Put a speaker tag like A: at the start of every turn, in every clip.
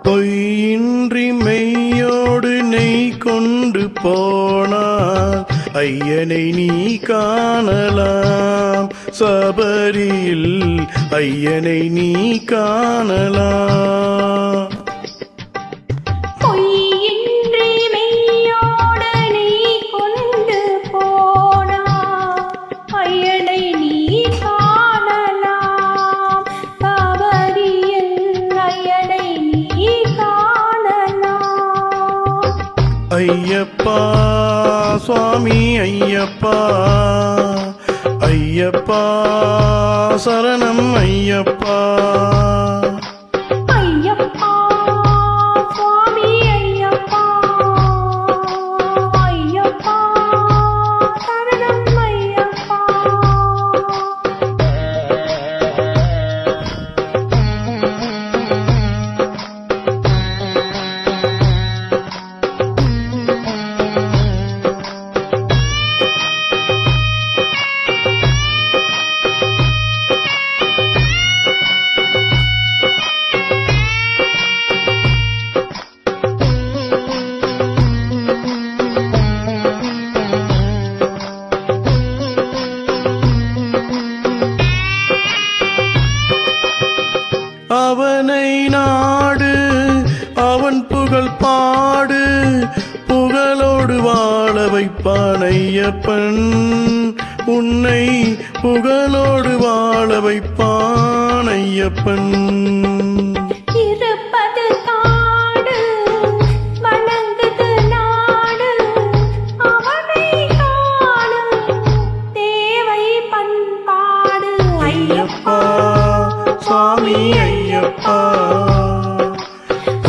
A: பொய்யின்றி மெய்யோடு நெய் கொண்டு போனார் ஐயனை நீ காணலாம். சபரியில் ஐயனை நீ காணலாம்.
B: பொய்யின்றி மெய்யோடு நெய் கொண்டு போனார் ஐயனை நீ காணலாம். சபரியில் ஐயனை நீ காணலாம்.
A: ஐயப்பா சுவாமி ஐயப்பா, ஐயப்பா சரணம் ஐயப்பா.
B: ஐயப்பா சுவாமி ஐயப்பா, ஐயப்பா சரணம் ஐயப்பா.
A: அவனை நாடு அவன் புகழ் பாடு, புகழோடு வாழ வைப்பான் ஐயப்பன். உன்னை புகழோடு வாழ வைப்பான் ஐயப்பன்.
B: இருப்பது காடு வணங்குது நாடு, அவனை காண தேவை பண்பாடு.
A: ஐயப்பா சுவாமி ஐயப்பா,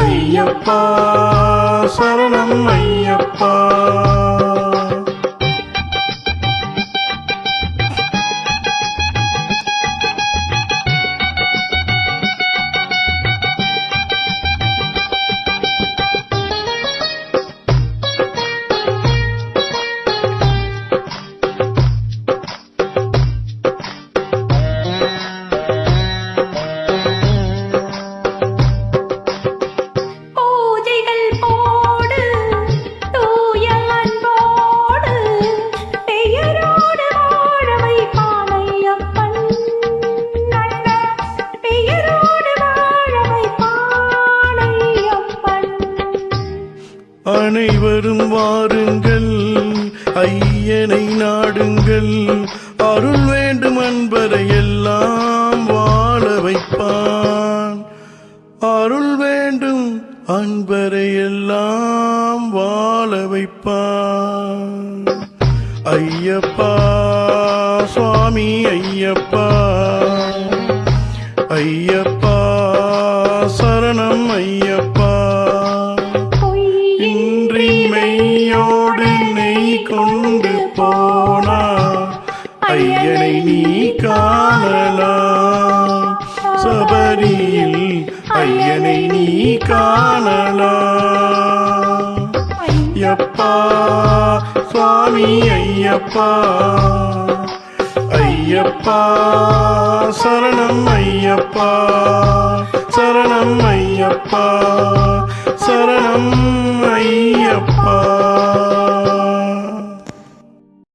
A: ஐயப்பா சரணம் ஐயப்பா.
B: பூஜைகள் போடு தூய அன்போடு, பெயரோடு வாழ வைப்பான் ஐயப்பன். நல்ல பெயரோடு வாழ வைப்பான் ஐயப்பன்.
A: அனைவரும் வாருங்கள் ஐயனை நாடுங்கள், அருள் வேண்டும் அன்பரை எல்லாம் வாழ வைப்பான். அருள் வேண்டும் அன்பரை எல்லாம் வாழ வைப்பான். ஐயப்பா சுவாமி ஐயப்பா, ஐயப்பா சரணம் ஐயப்பா. இன்றி மெய்யோடு நெய் கொண்டு போனார் ஐயனை நீ காணலாம். சபரியில் ஐயனை நீ காணலாம். ஐயப்பா சுவாமி ஐயப்பா, ஐயப்பா சரணம் ஐயப்பா, சரணம் ஐயப்பா, சரணம்